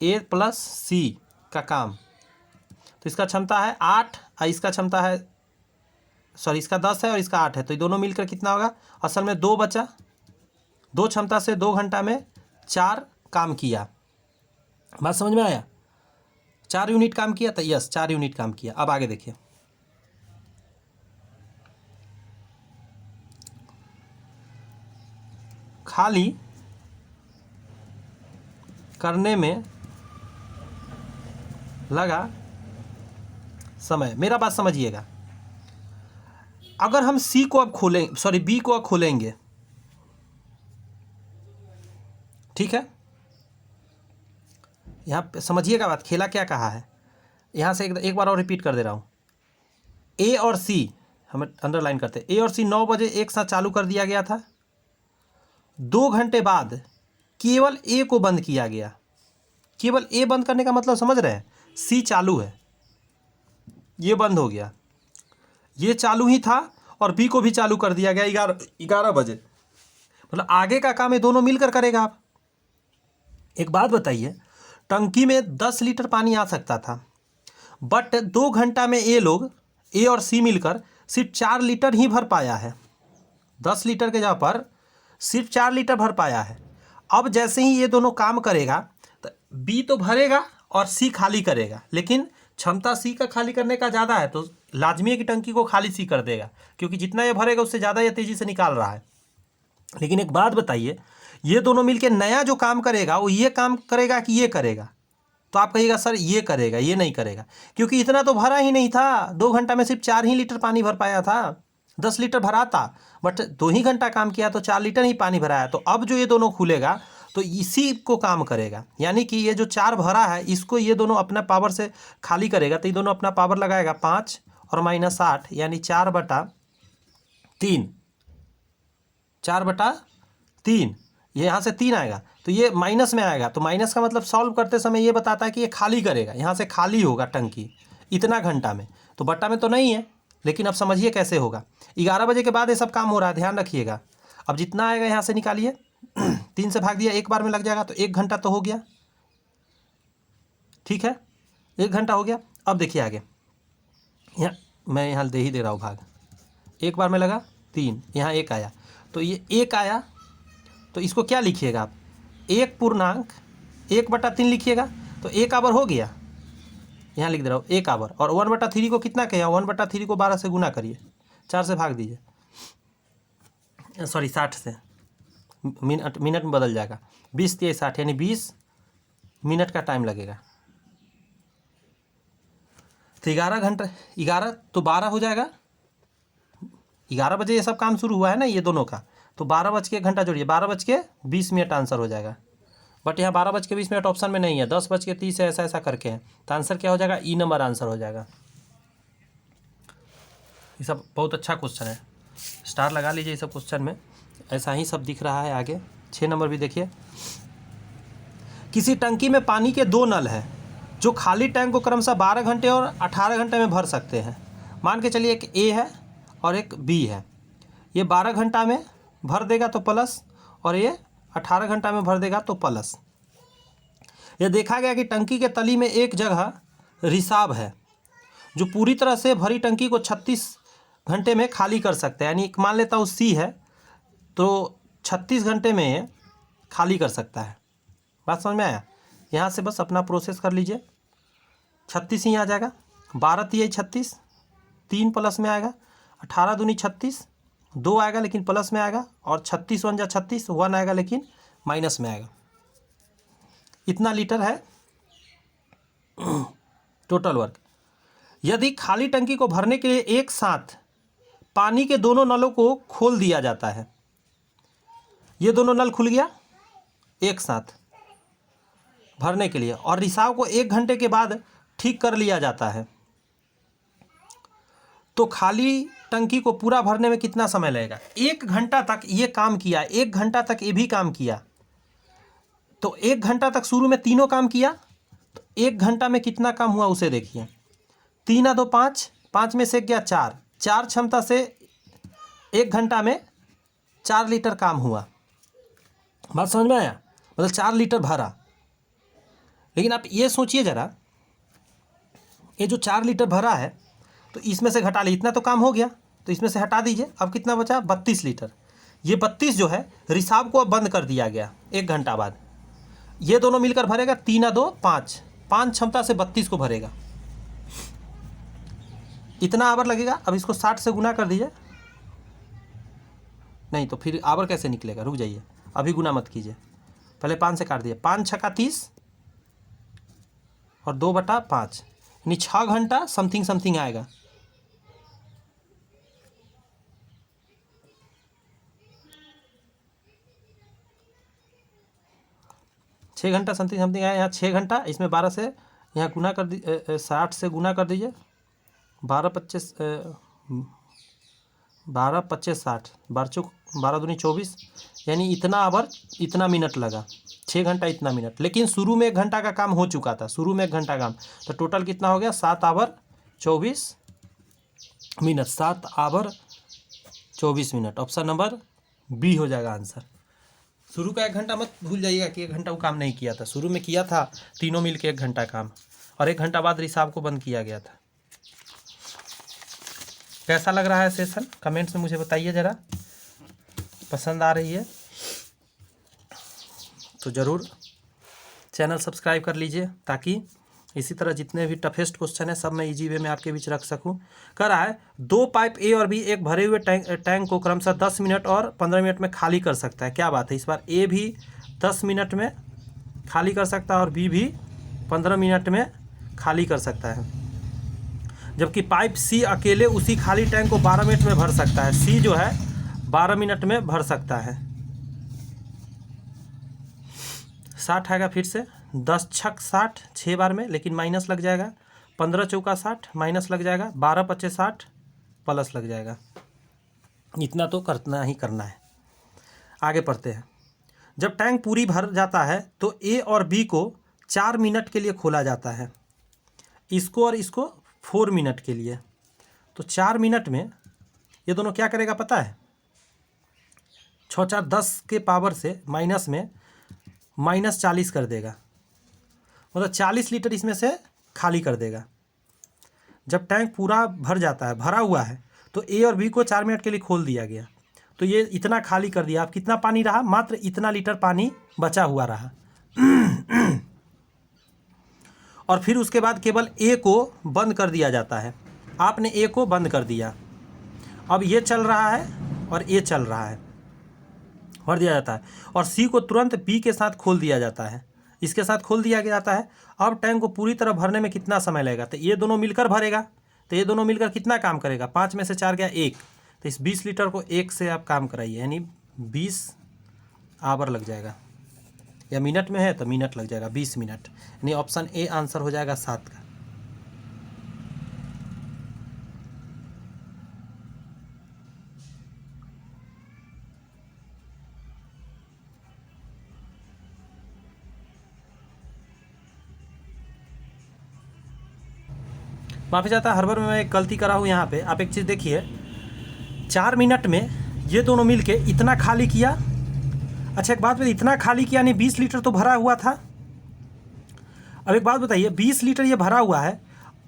ए प्लस सी का काम, तो इसका क्षमता है 8 और इसका क्षमता है इसका 10 है और इसका 8 है, तो ये दोनों मिलकर कितना होगा? असल में 2 बचा, 2 क्षमता से 2 घंटा में 4 काम किया। बात समझ में आया? 4 यूनिट काम किया, तो यस 4 यूनिट काम किया। अब आगे देखिए, खाली करने में लगा समय। मेरा बात समझिएगा, अगर हम सी को अब खोलें, बी को अब खोलेंगे, ठीक है। यहाँ पे समझिएगा बात, खेला क्या कहा है। यहाँ से एक बार और रिपीट कर दे रहा हूँ। ए और सी, हमें अंडरलाइन करते हैं, ए और सी 9 बजे एक साथ चालू कर दिया गया था। 2 घंटे बाद केवल ए को बंद किया गया। केवल ए बंद करने का मतलब समझ रहे हैं? सी चालू है, ये बंद हो गया, ये चालू ही था और बी को भी चालू कर दिया गया 11 बजे। मतलब आगे का काम ये दोनों मिलकर करेगा। आप एक बात बताइए, टंकी में 10 लीटर पानी आ सकता था, बट 2 घंटा में ए और सी मिलकर सिर्फ 4 लीटर ही भर पाया है। 10 लीटर के जगह पर सिर्फ 4 लीटर भर पाया है। अब जैसे ही ये दोनों काम करेगा तो बी तो भरेगा और सी खाली करेगा, लेकिन क्षमता सी का खाली करने का ज़्यादा है, तो लाजमी है कि टंकी को खाली सी कर देगा, क्योंकि जितना ये भरेगा उससे ज़्यादा ये तेज़ी से निकाल रहा है। लेकिन एक बात बताइए, ये दोनों मिलके नया जो काम करेगा वो ये काम करेगा कि ये करेगा? तो आप कहिएगा सर ये करेगा, ये नहीं करेगा, क्योंकि इतना तो भरा ही नहीं था। 2 घंटा में सिर्फ 4 ही लीटर पानी भर पाया था। 10 लीटर भरा था, बट 2 ही घंटा काम किया तो 4 लीटर ही पानी भराया। तो अब जो ये दोनों खुलेगा तो इसी को काम करेगा, यानी कि ये जो 4 भरा है इसको ये दोनों अपना पावर से खाली करेगा। तो ये दोनों अपना पावर लगाएगा 5 और -8, यानी 4/3। 4/3, ये यहाँ से 3 आएगा तो ये माइनस में आएगा, तो माइनस का मतलब सॉल्व करते समय ये बताता है कि ये खाली करेगा, यहाँ से खाली होगा टंकी इतना घंटा में, तो बट्टा में तो नहीं है, लेकिन अब समझिए कैसे होगा। 11 बजे के बाद ये सब काम हो रहा है, ध्यान रखिएगा। अब जितना आएगा यहाँ से निकालिए, 3 से भाग दिया, एक बार में लग जाएगा, तो 1 घंटा तो हो गया, ठीक है, 1 घंटा हो गया। अब देखिए आगे, यहाँ मैं यहाँ दे ही दे रहा हूँ भाग, एक बार में लगा 3, यहाँ 1 आया, तो ये 1 आया, तो इसको क्या लिखिएगा आप, 1/1/3 लिखिएगा, तो 1 आवर हो गया, यहाँ लिख दे रहा हूँ 1 आवर। और 1/3 को कितना कहें, 1/3 को 12 से गुना करिए, 4 से भाग दीजिए, सॉरी 60 से, मिनट में बदल जाएगा, 20 × 60 यानी 20 मिनट का टाइम लगेगा। तो 11 घंटा, 11 तो 12 हो जाएगा, 11 बजे ये सब काम शुरू हुआ है ना ये दोनों का, तो 12 बज के 1 घंटा जोड़िए, 12:20 आंसर हो जाएगा। बट यहाँ 12:20 ऑप्शन में नहीं है, 10:30 है, ऐसा करके है, तो आंसर क्या हो जाएगा, ई नंबर आंसर हो जाएगा। ये सब बहुत अच्छा क्वेश्चन है, स्टार लगा लीजिए ये सब क्वेश्चन में, ऐसा ही सब दिख रहा है। आगे 6 नंबर भी देखिए, किसी टंकी में पानी के 2 नल है जो खाली टैंक को क्रमशः 12 घंटे और 18 घंटे में भर सकते हैं। मान के चलिए एक ए है और एक बी है, ये 12 घंटा में भर देगा तो प्लस, और ये 18 घंटा में भर देगा तो प्लस। यह देखा गया कि टंकी के तली में एक जगह रिसाव है जो पूरी तरह से भरी टंकी को 36 घंटे में खाली कर सकता है, यानी मान लेता हूँ सी है, तो 36 घंटे में खाली कर सकता है। बात समझ में आया? यहाँ से बस अपना प्रोसेस कर लीजिए, 36 ही आ जाएगा, 12 × 36, 3 प्लस में आएगा, 18 दूनी 36, 2 आएगा लेकिन प्लस में आएगा, और 36 × 1 = 36, 1 आएगा लेकिन माइनस में आएगा। इतना लीटर है टोटल वर्क। यदि खाली टंकी को भरने के लिए एक साथ पानी के दोनों नलों को खोल दिया जाता है, ये दोनों नल खुल गया एक साथ भरने के लिए, और रिसाव को 1 घंटे के बाद ठीक कर लिया जाता है, तो खाली टंकी को पूरा भरने में कितना समय लगेगा? 1 घंटा तक ये काम किया, 1 घंटा तक ये भी काम किया, तो 1 घंटा तक शुरू में तीनों काम किया, तो 1 घंटा में कितना काम हुआ उसे देखिए। 3 × 2 = 5, 5 में से गया 4, 4 क्षमता से 1 घंटा में 4 लीटर काम हुआ। बात समझ में आया? मतलब 4 लीटर भरा। लेकिन आप ये सोचिए ज़रा, ये जो 4 लीटर भरा है, तो इसमें से घटा लीजिए, इतना तो काम हो गया, तो इसमें से हटा दीजिए, अब कितना बचा? 32 लीटर। ये 32 जो है रिसाव को अब बंद कर दिया गया 1 घंटा बाद, ये दोनों मिलकर भरेगा 3 × 2 = 5, 5 क्षमता से 32 को भरेगा, इतना आवर लगेगा। अब इसको 60 से गुना कर दीजिए, नहीं तो फिर आवर कैसे निकलेगा, रुक जाइए, अभी गुना मत कीजिए, पहले 5 से काट दीजिए, 5 × 6 = 30 और 2/5, यानी 6 घंटा समथिंग आएगा। छः घंटा समथिंग आया, यहाँ 6 घंटा, इसमें 12 से यहाँ गुना कर दी, 60 से गुना कर दीजिए, 12 × 25 60, 12 दूनी 24, यानी इतना आवर इतना मिनट लगा, 6 घंटा इतना मिनट। लेकिन शुरू में 1 घंटा का काम हो चुका था, शुरू में 1 घंटा काम, तो टोटल कितना हो गया? 7 hour 24 minute, 7 hour 24 minute. Option number B हो जाएगा आंसर। शुरू का 1 घंटा मत भूल जाइएगा कि 1 घंटा वो काम नहीं किया था, शुरू में किया था तीनों मिल के 1 घंटा काम, और 1 घंटा बाद रिसाव को बंद किया गया था। कैसा लग रहा है सेशन? कमेंट्स में मुझे बताइए ज़रा, पसंद आ रही है तो ज़रूर चैनल सब्सक्राइब कर लीजिए, ताकि इसी तरह जितने भी टफेस्ट क्वेश्चन है सब मैं इजी वे में आपके बीच रख सकूं। कह रहा है 2 पाइप ए और बी एक भरे हुए टैंक को क्रमशः 10 मिनट और 15 मिनट में खाली कर सकता है। क्या बात है, इस बार ए भी 10 मिनट में खाली कर सकता है और बी भी 15 मिनट में खाली कर सकता है, जबकि पाइप सी अकेले उसी खाली टैंक को 12 मिनट में भर सकता है। सी जो है 12 मिनट में भर सकता है। 60 आएगा, फिर से 10 × 6 = 60, 6 बार में, लेकिन माइनस लग जाएगा, 15 × 4 = 60 माइनस लग जाएगा, 12 × 25 = 60 प्लस लग जाएगा। इतना तो करना ही करना है। आगे पढ़ते हैं। जब टैंक पूरी भर जाता है तो ए और बी को 4 मिनट के लिए खोला जाता है, इसको और इसको 4 मिनट के लिए। तो 4 मिनट में ये दोनों क्या करेगा पता है? 6 4 10 के पावर से माइनस में -40 कर देगा, मतलब 40 लीटर इसमें से खाली कर देगा। जब टैंक पूरा भर जाता है, भरा हुआ है, तो ए और बी को 4 मिनट के लिए खोल दिया गया, तो ये इतना खाली कर दिया। अब कितना पानी रहा? मात्र इतना लीटर पानी बचा हुआ रहा। और फिर उसके बाद केवल ए को बंद कर दिया जाता है। आपने ए को बंद कर दिया, अब ये चल रहा है और ये चल रहा है, भर दिया जाता है। और सी को तुरंत बी के साथ खोल दिया जाता है, इसके साथ खोल दिया जाता है। अब टैंक को पूरी तरह भरने में कितना समय लगेगा? तो ये दोनों मिलकर भरेगा, तो ये दोनों मिलकर कितना काम करेगा? 5 में से 4 गया 1, तो इस 20 लीटर को 1 से आप काम कराइए, यानी 20 आवर लग जाएगा, या मिनट में है तो मिनट लग जाएगा 20 मिनट, यानी ऑप्शन ए आंसर हो जाएगा 7 का। माफ़ी चाहता हर में मैं एक गलती करा हूँ यहाँ पे। आप एक चीज़ देखिए, 4 मिनट में ये दोनों मिलके इतना खाली किया। अच्छा एक बात बताइए, इतना खाली किया यानी 20 लीटर तो भरा हुआ था। अब एक बात बताइए, 20 लीटर ये भरा हुआ है,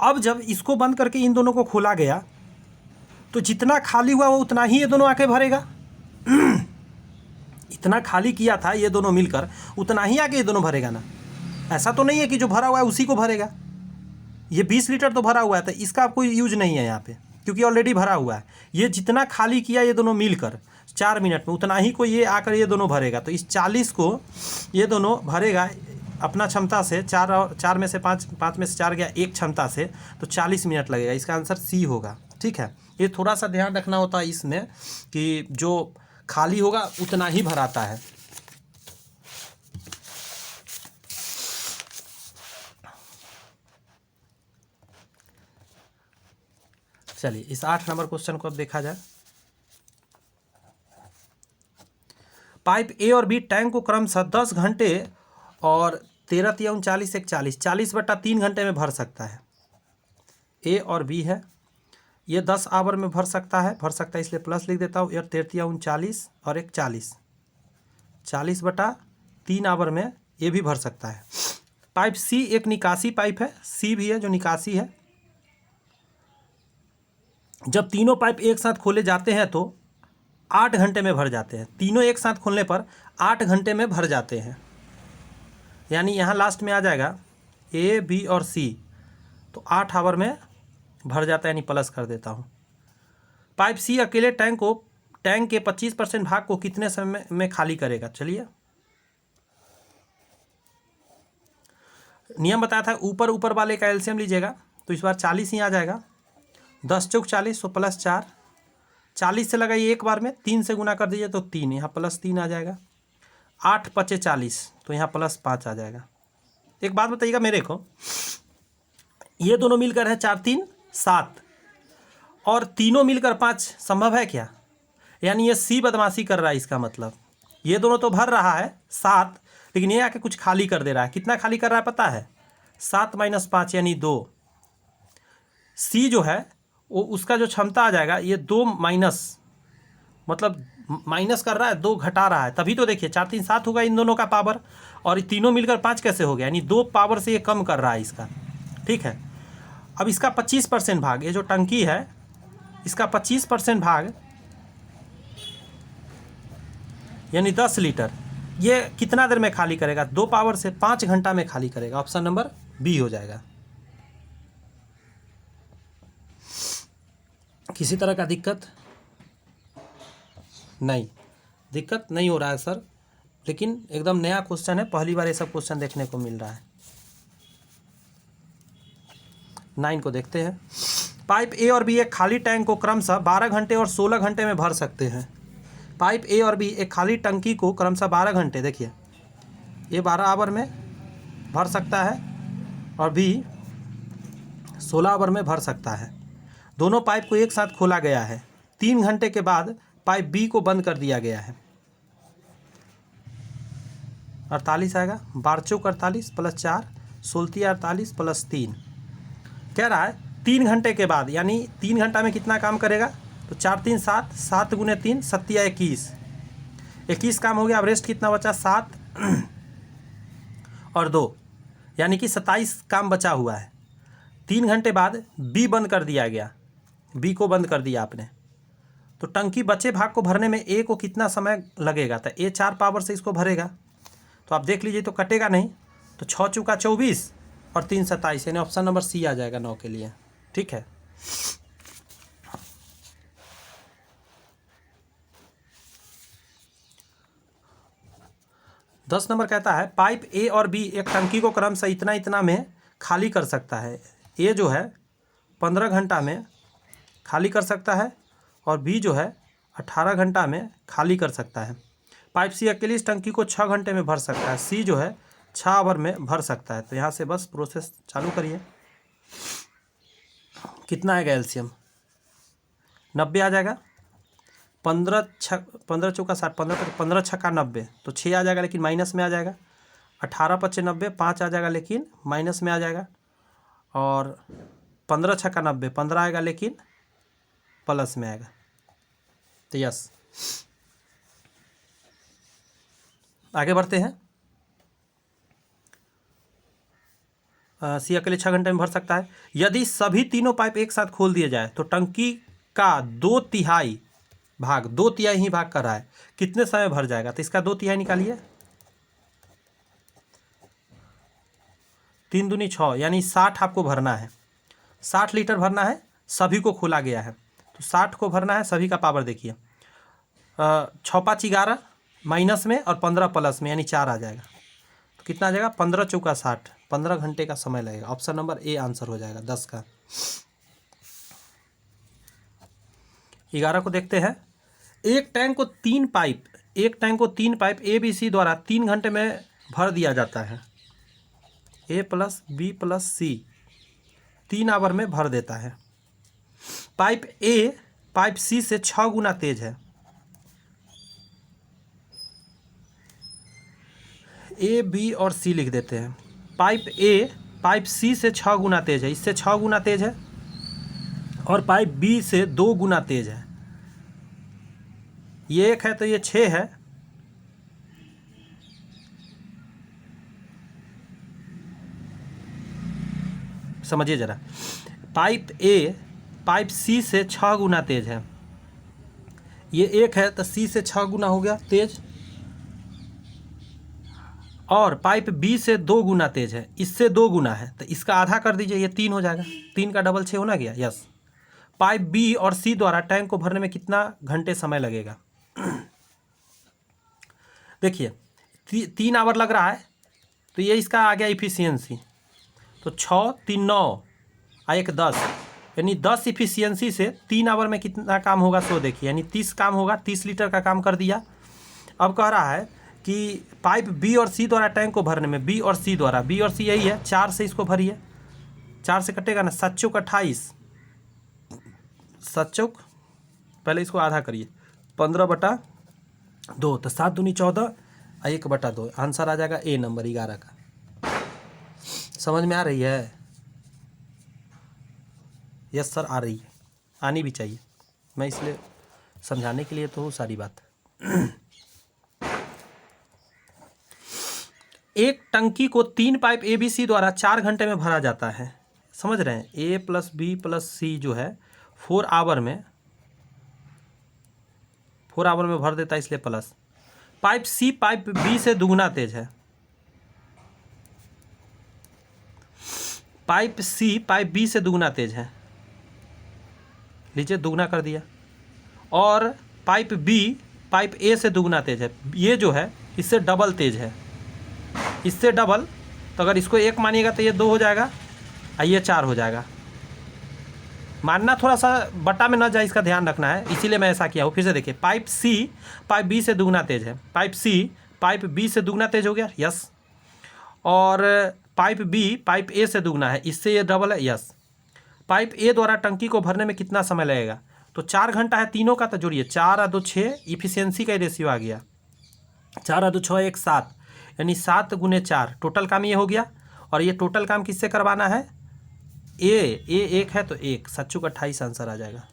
अब जब इसको बंद करके इन दोनों को खोला गया तो जितना खाली हुआ वो उतना ही ये दोनों आके भरेगा। इतना खाली किया था ये दोनों मिलकर, उतना ही आके ये दोनों भरेगा ना। ऐसा तो नहीं है कि जो भरा हुआ है उसी को भरेगा। ये 20 लीटर तो भरा हुआ है, तो इसका कोई यूज नहीं है यहाँ पे, क्योंकि ऑलरेडी भरा हुआ है। ये जितना खाली किया ये दोनों मिलकर 4 मिनट में, उतना ही को ये आकर ये दोनों भरेगा। तो इस 40 को ये दोनों भरेगा अपना क्षमता से, 4 में से 5 में से 4 गया 1 क्षमता से, तो 40 मिनट लगेगा। इसका आंसर सी होगा। ठीक है, ये थोड़ा सा ध्यान रखना होता है इसमें कि जो खाली होगा उतना ही भराता है। चलिए इस 8 नंबर क्वेश्चन को अब देखा जाए। पाइप ए और बी टैंक को क्रमशः 10 घंटे और 13 तिया 39 1 40 घंटे में भर सकता है। ए और बी है, ये 10 आवर में भर सकता है इसलिए प्लस लिख देता हूँ। 13 तिया 39 और 1 40 आवर में ये भी भर सकता है। पाइप सी एक निकासी पाइप है, सी भी है जो निकासी है। जब तीनों पाइप एक साथ खोले जाते हैं तो 8 घंटे में भर जाते हैं। तीनों एक साथ खोलने पर 8 घंटे में भर जाते हैं, यानी यहाँ लास्ट में आ जाएगा ए बी और सी, तो 8 आवर में भर जाता है, यानी प्लस कर देता हूँ। पाइप सी अकेले टैंक के 25% भाग को कितने समय में खाली करेगा? चलिए नियम बताया था, ऊपर वाले का एलसीएम लीजिएगा तो इस बार 40 ही आ जाएगा। 10 चौक 40 तो प्लस 4, 40 से लगाइए एक बार में, 3 से गुना कर दीजिए तो 3, यहाँ प्लस 3 आ जाएगा। 8 पचे 40 तो यहाँ प्लस 5 आ जाएगा। एक बात बताइएगा मेरे को, ये दोनों मिलकर है 4 3 7 और तीनों मिलकर 5, संभव है क्या? यानी ये सी बदमाशी कर रहा है। इसका मतलब ये दोनों तो भर रहा है 7, लेकिन ये आके कुछ खाली कर दे रहा है। कितना खाली कर रहा है पता है? 7 - 5 यानी 2। सी जो है वो उसका जो क्षमता आ जाएगा, ये 2 माइनस, मतलब माइनस कर रहा है, 2 घटा रहा है। तभी तो देखिए 4 3 7 होगा इन दोनों का पावर, और तीनों मिलकर 5 कैसे हो गया? यानी 2 पावर से ये कम कर रहा है इसका। ठीक है, अब इसका 25% भाग, ये जो टंकी है इसका 25% भाग यानी 10 लीटर, ये कितना देर में खाली करेगा? 2 पावर से 5 घंटा में खाली करेगा। ऑप्शन नंबर बी हो जाएगा। किसी तरह का दिक्कत नहीं हो रहा है सर, लेकिन एकदम नया क्वेश्चन है, पहली बार ये सब क्वेश्चन देखने को मिल रहा है। 9 को देखते हैं। पाइप ए और बी एक खाली टैंक को क्रमशः 12 घंटे और 16 घंटे में भर सकते हैं। पाइप ए और बी एक खाली टंकी को क्रमशः 12 घंटे, देखिए ये 12 आवर में भर सकता है और बी 16 आवर में भर सकता है। दोनों पाइप को एक साथ खोला गया है। 3 घंटे के बाद पाइप बी को बंद कर दिया गया है। 48 आएगा, 12 चौक 48 प्लस 4, 16 48 प्लस 3। कह रहा है 3 घंटे के बाद, यानी 3 घंटा में कितना काम करेगा, तो 4 3 7, 7 गुने 3 7 21, 21 काम हो गया। अब रेस्ट कितना बचा, 7 और 2, यानी कि 27 काम बचा हुआ है। 3 घंटे बाद बी बंद कर दिया गया, बी को बंद कर दिया आपने, तो टंकी बचे भाग को भरने में ए को कितना समय लगेगा, तो ए 4 पावर से इसको भरेगा। तो आप देख लीजिए, तो कटेगा नहीं, तो 6 चौका 24 और 3 27, यानी ऑप्शन नंबर सी आ जाएगा 9 के लिए। ठीक है। दस नंबर कहता है पाइप ए और बी एक टंकी को क्रमशः इतना इतना में खाली कर सकता है। ए जो है 15 घंटा में खाली कर सकता है और बी जो है 18 घंटा में खाली कर सकता है। पाइप सी अकेले इस टंकी को 6 घंटे में भर सकता है, सी जो है 6 आवर में भर सकता है। तो यहाँ से बस प्रोसेस चालू करिए। कितना आएगा एलसीएम, 90 आ जाएगा। 15 चौका 60, 15 छक्का 90, तो 6 आ जाएगा लेकिन माइनस में आ जाएगा। 18 पच्चे 90, 5 आ जाएगा लेकिन माइनस में आ जाएगा। और 15 छक्का 90, 15 आएगा लेकिन प्लस में आएगा। तो यस, आगे बढ़ते हैं। सी अकेले 6 घंटे में भर सकता है। यदि सभी तीनों पाइप एक साथ खोल दिए जाए तो टंकी का 2/3 भाग, 2/3 ही भाग कर रहा है, कितने समय भर जाएगा। तो इसका 2/3 निकालिए, 3 दूनी 6, यानी 60 आपको भरना है। 60 लीटर भरना है, सभी को खोला गया है, तो 60 को भरना है। सभी का पावर देखिए, 6 5 11 माइनस में और 15 प्लस में, यानी 4 आ जाएगा। तो कितना आ जाएगा, 15 चौका 60, 15 घंटे का समय लगेगा। ऑप्शन नंबर ए आंसर हो जाएगा 10 का। 11 को देखते हैं। एक टैंक को 3 पाइप ए बी सी द्वारा 3 घंटे में भर दिया जाता है। A plus B plus C 3 hour में भर देता है। पाइप ए पाइप सी से 6 गुना तेज है। ए बी और सी लिख देते हैं। पाइप ए पाइप सी से 6 गुना तेज है, इससे 6 गुना तेज है, और पाइप बी से 2 गुना तेज है। ये 1 है तो ये 6 है, समझिए जरा। पाइप ए पाइप सी से 6 गुना तेज है, ये 1 है तो सी से 6 गुना हो गया तेज, और पाइप बी से 2 गुना तेज है, इससे 2 गुना है, तो इसका आधा कर दीजिए, ये 3 हो जाएगा। 3 का डबल 6 होना गया, यस। पाइप बी और सी द्वारा टैंक को भरने में कितना घंटे समय लगेगा। देखिए 3 आवर लग रहा है, तो ये इसका आ गया इफिशियंसी। तो 6 3 9 और 1 10, यानी 10 इफिशियंसी से 3 आवर में कितना काम होगा, सो देखिए, यानी 30 काम होगा। 30 लीटर का काम कर दिया। अब कह रहा है कि पाइप बी और सी द्वारा टैंक को भरने में, बी और सी यही है, 4 से इसको भरिए, 4 से कटेगा ना, 7 चौक 28, 7 चौक, पहले इसको आधा करिए, 15/2, तो 7 दूनी 14 और 1/2, आंसर आ जाएगा ए नंबर 11 का। समझ में आ रही है? यस सर, आ रही है, आनी भी चाहिए, मैं इसलिए समझाने के लिए तो हूँ सारी बात। एक टंकी को 3 पाइप ए बी सी द्वारा 4 घंटे में भरा जाता है। समझ रहे हैं? ए प्लस बी प्लस सी जो है 4 आवर में भर देता है, इसलिए प्लस। पाइप सी पाइप बी से दुगुना तेज है। पाइप सी पाइप बी से दुगुना तेज है, लीजिए दुगुना कर दिया। और पाइप बी पाइप ए से दुगुना तेज है, ये जो है इससे डबल तेज है, इससे डबल। तो अगर इसको 1 मानिएगा तो ये 2 हो जाएगा और ये 4 हो जाएगा। मानना थोड़ा सा बटा में न जाए, इसका ध्यान रखना है, इसीलिए मैं ऐसा किया हूँ। फिर से देखिए, पाइप सी पाइप बी से दुगुना तेज है, पाइप सी पाइप बी से दुगुना तेज हो गया, यस। और पाइप बी पाइप ए से दुगुना है, इससे ये डबल है, यस। पाइप ए द्वारा टंकी को भरने में कितना समय लगेगा, तो 4 घंटा है तीनों का, तो जोड़िए 4 और 2 6, इफिशियंसी का रेशियो आ गया। 4 और 2 6 1 7, यानी 7 गुने 4 टोटल काम ये हो गया। और ये टोटल काम किससे करवाना है? ए 1 है तो 1, 7 चौक 28 आंसर आ जाएगा।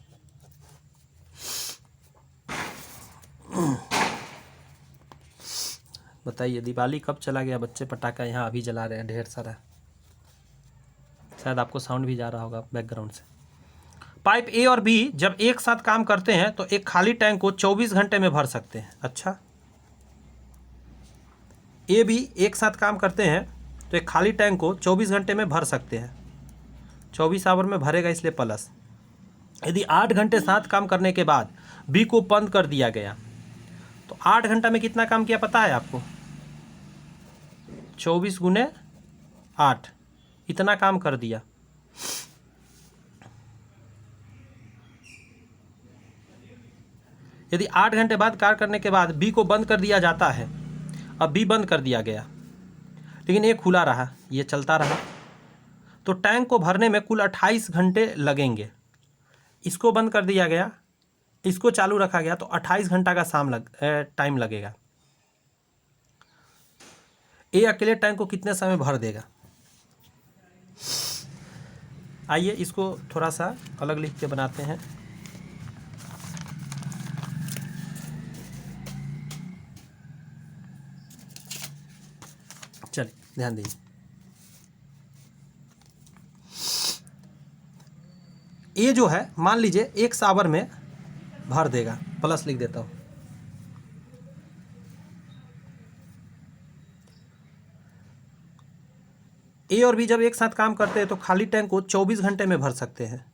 बताइए दिवाली कब चला गया? बच्चे पटाखा यहाँ अभी जला रहे हैं ढेर सारा, शायद आपको साउंड भी जा रहा होगा बैकग्राउंड से। पाइप ए और बी जब एक साथ काम करते हैं तो एक खाली टैंक को 24 घंटे में भर सकते हैं। अच्छा, ए बी एक साथ काम करते हैं तो एक खाली टैंक को 24 घंटे में भर सकते हैं। 24 आवर में भरेगा इसलिए प्लस। यदि 8 घंटे साथ काम करने के बाद बी को बंद कर दिया गया तो 8 घंटा में कितना काम किया पता है आपको? 24 गुने 8, इतना काम कर दिया। यदि 8 घंटे बाद कार्य करने के बाद बी को बंद कर दिया जाता है, अब बी बंद कर दिया गया लेकिन ये खुला रहा, ये चलता रहा, तो टैंक को भरने में कुल 28 घंटे लगेंगे। इसको बंद कर दिया गया, इसको चालू रखा गया तो 28 घंटा का टाइम लगेगा। ए अकेले टैंक को कितने समय में भर देगा? आइए इसको थोड़ा सा अलग लिख के बनाते हैं। चलिए ध्यान दीजिए, ए जो है मान लीजिए 1 आवर में भर देगा, प्लस लिख देता हूँ। ए और बी जब एक साथ काम करते हैं तो खाली टैंक को 24 घंटे में भर सकते हैं।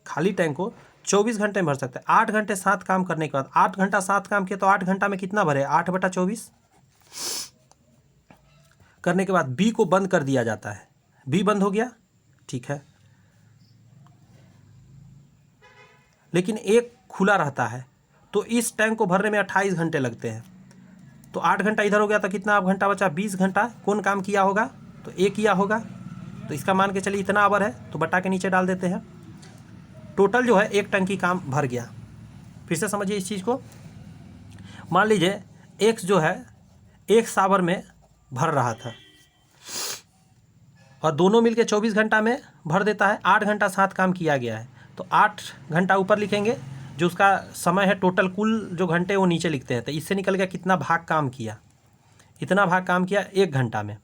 खाली टैंक को 24 घंटे में भर सकते हैं। 8 घंटे साथ काम करने के बाद, 8 घंटा साथ काम किया तो 8 घंटा में कितना भरे? 8/24 करने के बाद बी को बंद कर दिया जाता है। बी बंद हो गया, ठीक है, लेकिन एक खुला रहता है तो इस टैंक को भरने में 28 घंटे लगते हैं। तो 8 घंटा इधर हो गया तो कितना घंटा बचा? 20 घंटा कौन काम किया होगा? तो ए किया होगा। तो इसका मान के चलिए इतना आवर है तो बटा के नीचे डाल देते हैं। टोटल जो है एक टंकी काम भर गया। फिर से समझिए इस चीज़ को। मान लीजिए एक्स जो है 1 आवर में भर रहा था और दोनों मिलके 24 घंटा में भर देता है। 8 घंटा साथ काम किया गया है तो 8 घंटा ऊपर लिखेंगे, जो उसका समय है टोटल कुल जो घंटे वो नीचे लिखते हैं। तो इससे निकल गया कितना भाग काम किया, इतना भाग काम किया 1 घंटा में।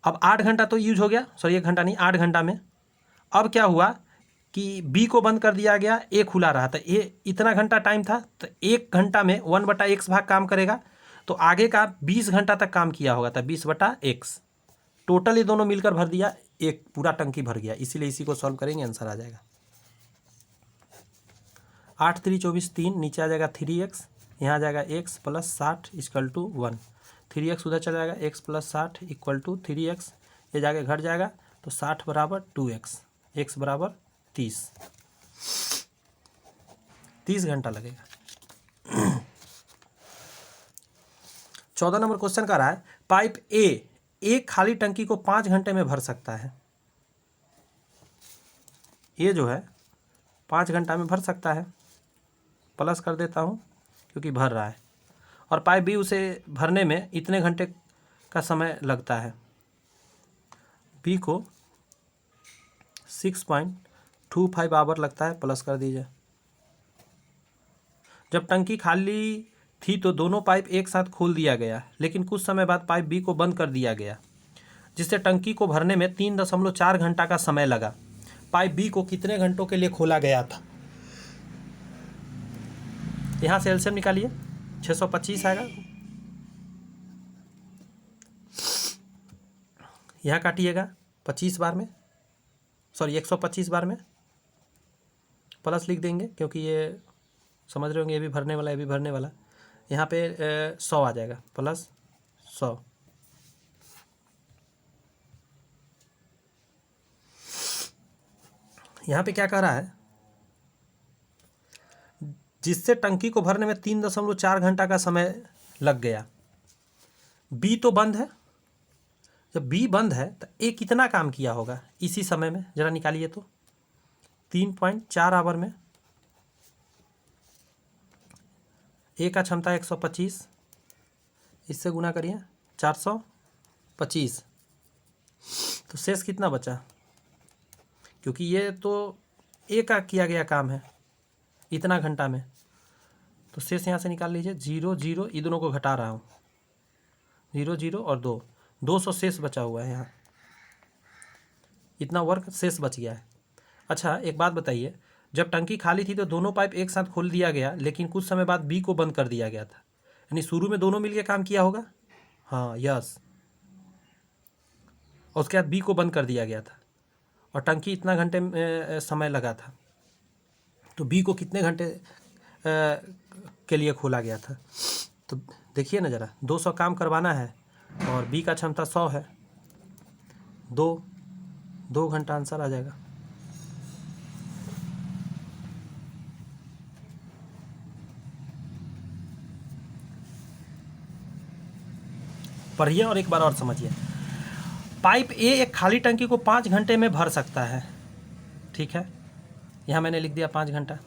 अब 8 घंटा तो यूज हो गया, सॉरी 1 घंटा नहीं, 8 घंटा में। अब क्या हुआ कि बी को बंद कर दिया गया, ए खुला रहा था। ए इतना घंटा टाइम था तो 1 घंटा में 1/x भाग काम करेगा, तो आगे का 20 घंटा तक काम किया होगा था 20/x। टोटल ये दोनों मिलकर भर दिया, एक पूरा टंकी भर गया। इसीलिए इसी को सॉल्व करेंगे, आंसर आ जाएगा 8 3 24 3, नीचे आ जाएगा 3x, यहाँ आ जाएगा x + 60 = 1। 3x उधर चला जाएगा, x + 60 = 3x, ये जाके घट जाएगा तो 60 = 2x, x = 30। 30 घंटा लगेगा। 14 नंबर क्वेश्चन का रहा है पाइप ए एक खाली टंकी को 5 घंटे में भर सकता है। ये जो है 5 घंटा में भर सकता है, प्लस कर देता हूँ क्योंकि भर रहा है। और पाइप बी उसे भरने में इतने घंटे का समय लगता है। बी को 6.25 आवर लगता है, प्लस कर दीजिए। जब टंकी खाली थी तो दोनों पाइप एक साथ खोल दिया गया, लेकिन कुछ समय बाद पाइप बी को बंद कर दिया गया, जिससे टंकी को भरने में 3.4 घंटा का समय लगा। पाइप बी को कितने घंटों के लिए खोला गया था? यहाँ से एलसीएम निकालिए, 625 आएगा। यहाँ काटिएगा 25 बार में, सॉरी 125 बार में, प्लस लिख देंगे क्योंकि ये समझ रहे होंगे ये भी भरने वाला, ये भी भरने वाला। यहाँ पे 100 आ जाएगा, प्लस 100। यहाँ पे क्या कह रहा है? जिससे टंकी को भरने में 3.4 घंटा का समय लग गया। बी तो बंद है, जब बी बंद है तो ए कितना काम किया होगा इसी समय में? जरा निकालिए तो। 3.4 आवर में ए का क्षमता 125, इससे गुना करिए 425। तो शेष कितना बचा, क्योंकि ये तो एक का किया गया काम है इतना घंटा में, तो शेष यहाँ से निकाल लीजिए। 0 0 ये दोनों को घटा रहा हूँ, 0 0 और 2, 200 शेष बचा हुआ है यहाँ, इतना वर्क शेष बच गया है। अच्छा एक बात बताइए, जब टंकी खाली थी तो दोनों पाइप एक साथ खोल दिया गया, लेकिन कुछ समय बाद बी को बंद कर दिया गया था, यानी शुरू में दोनों मिलकर काम किया होगा। हाँ यस, और उसके बाद बी को बंद कर दिया गया था और टंकी इतना घंटे में समय लगा था, तो बी को कितने घंटे के लिए खोला गया था। तो देखिए ना ज़रा, 200 काम करवाना है और बी का क्षमता 100 है, 2 घंटा आंसर आ जाएगा। पढ़िए और एक बार और समझिए। पाइप ए एक खाली टंकी को 5 घंटे में भर सकता है, ठीक है, यहाँ मैंने लिख दिया 5 घंटा।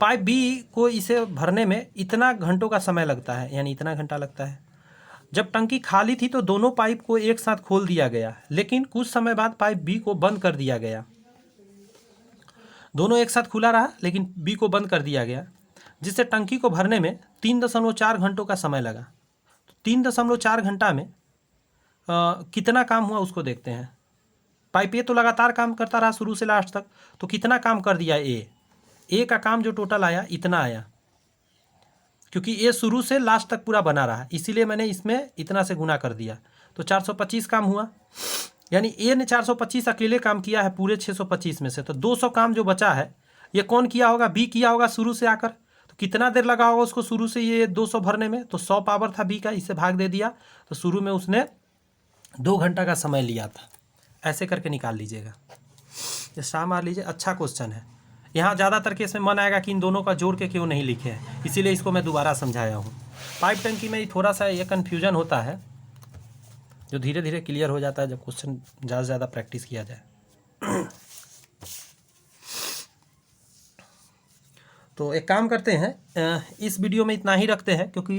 पाइप बी को इसे भरने में इतना घंटों का समय लगता है, यानी इतना घंटा लगता है। जब टंकी खाली थी तो दोनों पाइप को एक साथ खोल दिया गया, लेकिन कुछ समय बाद पाइप बी को बंद कर दिया गया। दोनों एक साथ खुला रहा लेकिन बी को बंद कर दिया गया, जिससे टंकी को भरने में 3.4 घंटों का समय लगा। तो 3.4 घंटा में कितना काम हुआ उसको देखते हैं। पाइप ए तो लगातार काम करता रहा शुरू से लास्ट तक, तो कितना काम कर दिया ए का काम जो टोटल आया इतना आया, क्योंकि ए शुरू से लास्ट तक पूरा बना रहा, इसीलिए मैंने इसमें इतना से गुना कर दिया, तो 425 काम हुआ। यानी ए ने 425 अकेले काम किया है पूरे 625 में से, तो 200 काम जो बचा है ये कौन किया होगा, बी किया होगा शुरू से आकर। तो कितना देर लगा होगा उसको शुरू से ये 200 भरने में, तो 100 पावर था बी का, इससे भाग दे दिया, तो शुरू में उसने 2 घंटा का समय लिया था। ऐसे करके निकाल लीजिएगा, ये स्टार मार लीजिए। अच्छा क्वेश्चन है। यहाँ ज़्यादातर केस में मन आएगा कि इन दोनों का जोड़ के क्यों नहीं लिखे हैं, इसीलिए इसको मैं दोबारा समझाया हूँ। पाइप टंकी में थोड़ा सा ये कन्फ्यूजन होता है, जो धीरे धीरे क्लियर हो जाता है जब क्वेश्चन ज़्यादा से ज़्यादा प्रैक्टिस किया जाए। तो एक काम करते हैं, इस वीडियो में इतना ही रखते हैं, क्योंकि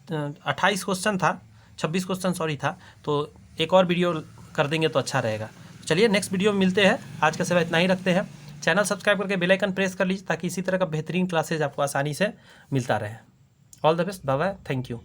28 क्वेश्चन था, 26 क्वेश्चन सॉरी था, तो एक और वीडियो कर देंगे तो अच्छा रहेगा। चलिए नेक्स्ट वीडियो में मिलते हैं, आज का सिवा इतना ही रखते हैं। चैनल सब्सक्राइब करके बेल आइकन प्रेस कर लीजिए ताकि इसी तरह का बेहतरीन क्लासेज आपको आसानी से मिलता रहे। All the best, bye bye, thank you.